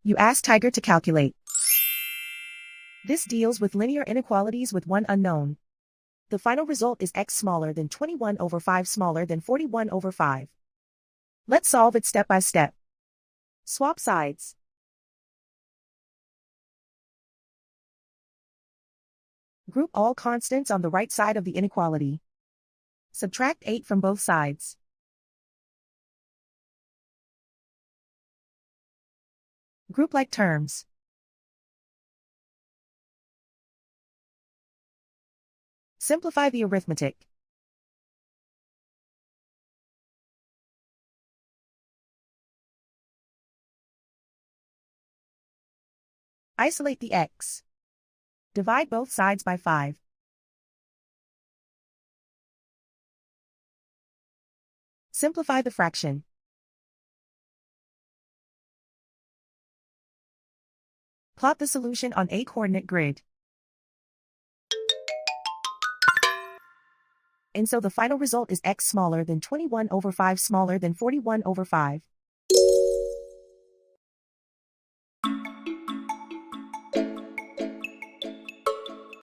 You ask Tiger to calculate. This deals with linear inequalities with one unknown. The final result is x smaller than 21 over 5 smaller than 41 over 5. Let's solve it step by step. Swap sides. Group all constants on the right side of the inequality. Subtract 8 from both sides. Group like terms. Simplify the arithmetic. Isolate the x. Divide both sides by 5. Simplify the fraction. Plot the solution on a coordinate grid. And so the final result is x smaller than 21 over 5 smaller than 41 over 5.